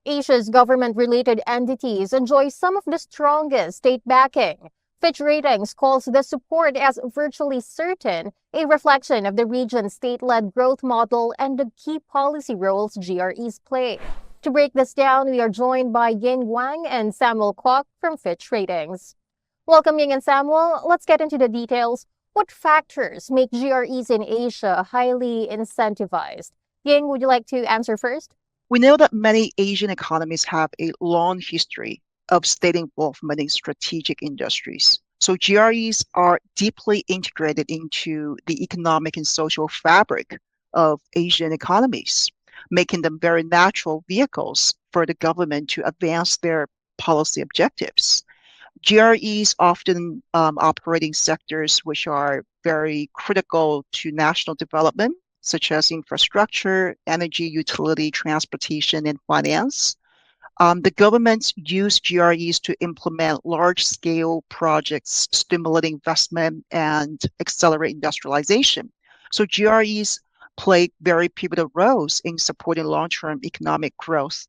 Asia's government-related entities enjoy some of the strongest state backing. Fitch Ratings calls the support as virtually certain, a reflection of the region's state-led growth model and the key policy roles GREs play. To break this down, we are joined by Ying Wang and Samuel Kwok from Fitch Ratings. Welcome, Ying and Samuel. Let's get into the details. What factors make GREs in Asia highly incentivized? Ying, would you like to answer first? We know that many Asian economies have a long history of state involvement in strategic industries. So GREs are deeply integrated into the economic and social fabric of Asian economies, making them very natural vehicles for the government to advance their policy objectives. GREs often operate in sectors which are very critical to national development, such as infrastructure, energy, utility, transportation, and finance. The governments use GREs to implement large-scale projects, stimulate investment, and accelerate industrialization. So GREs play very pivotal roles in supporting long-term economic growth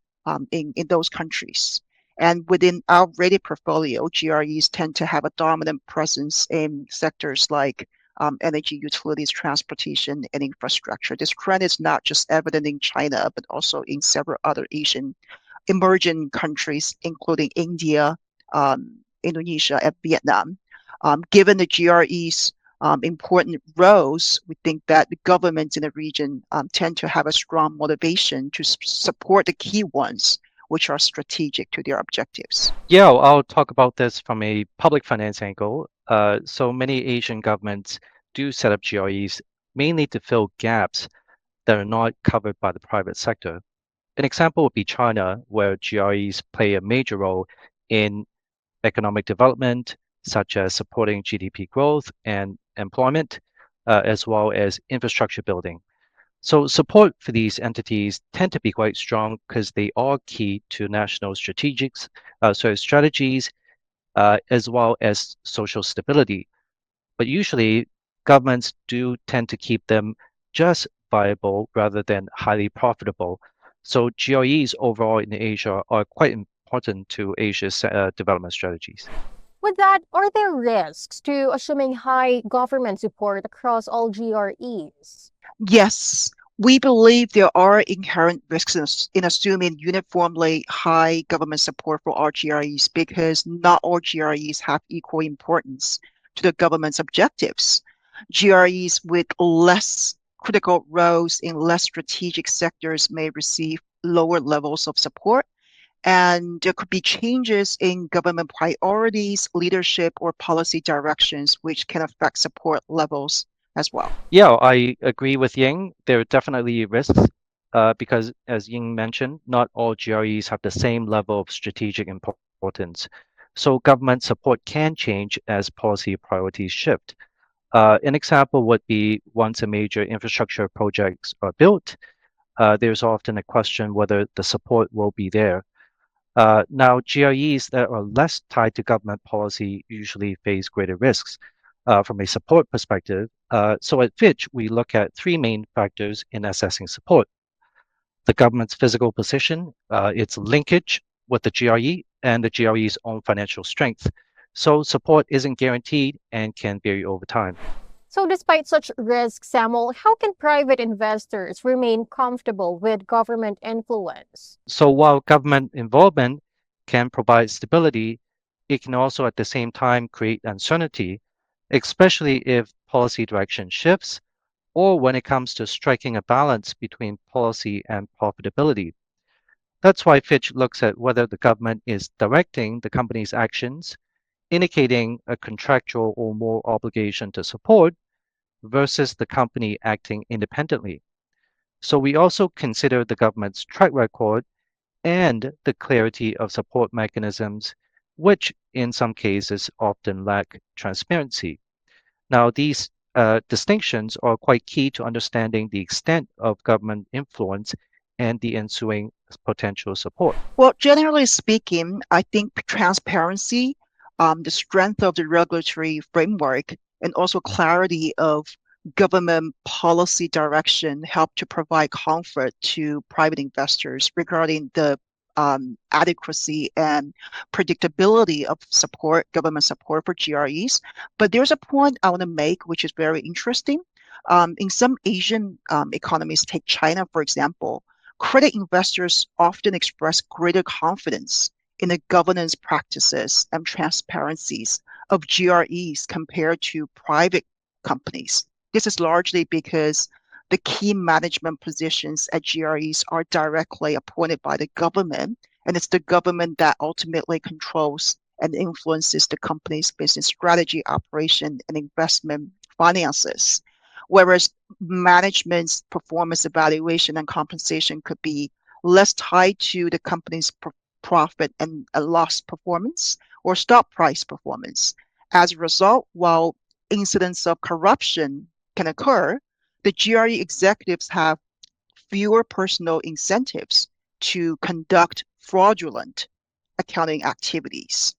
in those countries. And within our rated portfolio, GREs tend to have a dominant presence in sectors like energy, utilities, transportation, and infrastructure. This trend is not just evident in China, but also in several other Asian emerging countries, including India, Indonesia, and Vietnam. Given the GRE's important roles, we think that the governments in the region tend to have a strong motivation to support the key ones, which are strategic to their objectives. Yeah, I'll talk about this from a public finance angle. So many Asian governments do set up GREs mainly to fill gaps that are not covered by the private sector. An example would be China, where GREs play a major role in economic development, such as supporting GDP growth and employment, as well as infrastructure building. So support for these entities tend to be quite strong because they are key to national strategies, as well as social stability. But usually, governments do tend to keep them just viable rather than highly profitable. So GREs overall in Asia are quite important to Asia's development strategies. With that, are there risks to assuming high government support across all GREs? Yes, we believe there are inherent risks in assuming uniformly high government support for all GREs because not all GREs have equal importance to the government's objectives. GREs with less critical roles in less strategic sectors may receive lower levels of support, and there could be changes in government priorities, leadership, or policy directions, which can affect support levels as well. Yeah, I agree with Ying. There are definitely risks because, as Ying mentioned, not all GREs have the same level of strategic importance. So government support can change as policy priorities shift. An example would be once a major infrastructure projects are built, there's often a question whether the support will be there. Now, GREs that are less tied to government policy usually face greater risks from a support perspective. So at Fitch, we look at three main factors in assessing support: the government's physical position, its linkage with the GRE, and the GRE's own financial strength. So support isn't guaranteed and can vary over time. So, despite such risks, Samuel, how can private investors remain comfortable with government influence? So while government involvement can provide stability, it can also at the same time create uncertainty, especially if policy direction shifts or when it comes to striking a balance between policy and profitability. That's why Fitch looks at whether the government is directing the company's actions, indicating a contractual or moral obligation to support versus the company acting independently. So we also consider the government's track record and the clarity of support mechanisms, which in some cases often lack transparency. Now, these distinctions are quite key to understanding the extent of government influence and the ensuing potential support. Well, generally speaking, I think transparency, the strength of the regulatory framework, and also clarity of government policy direction help to provide comfort to private investors regarding the adequacy and predictability of government support for GREs. But there's a point I want to make, which is very interesting. In some Asian economies, take China, for example, credit investors often express greater confidence in the governance practices and transparencies of GREs compared to private companies. This is largely because the key management positions at GREs are directly appointed by the government, and it's the government that ultimately controls and influences the company's business strategy, operation, and investment finances. Whereas management's performance evaluation and compensation could be less tied to the company's profit and loss performance or stock price performance. As a result, while incidents of corruption can occur, the GRE executives have fewer personal incentives to conduct fraudulent accounting activities.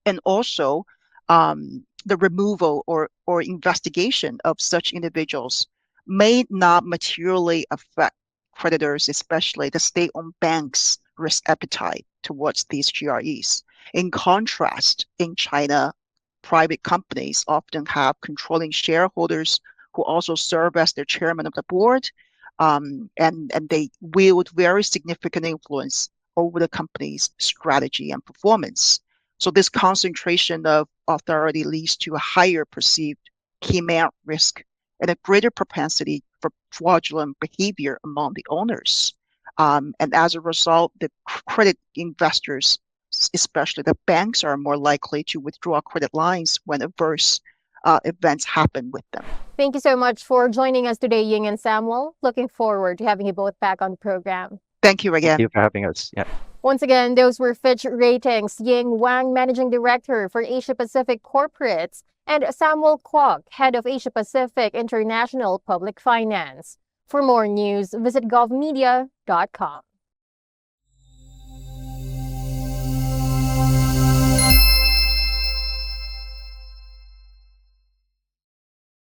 And also, the removal or investigation of such individuals may not materially affect creditors, especially the state-owned banks' risk appetite towards these GREs. In contrast, in China, private companies often have controlling shareholders who also serve as their chairman of the board, and they wield very significant influence over the company's strategy and performance. So this concentration of authority leads to a higher perceived key man risk and a greater propensity for fraudulent behavior among the owners. And as a result, the credit investors, especially the banks, are more likely to withdraw credit lines when adverse events happen with them. Thank you so much for joining us today, Ying and Samuel. Looking forward to having you both back on the program. Thank you again. Thank you for having us. Yeah. Once again, those were Fitch Ratings, Ying Wang, Managing Director for Asia Pacific Corporates, and Samuel Kwok, Head of Asia Pacific International Public Finance. For more news, visit govmedia.com.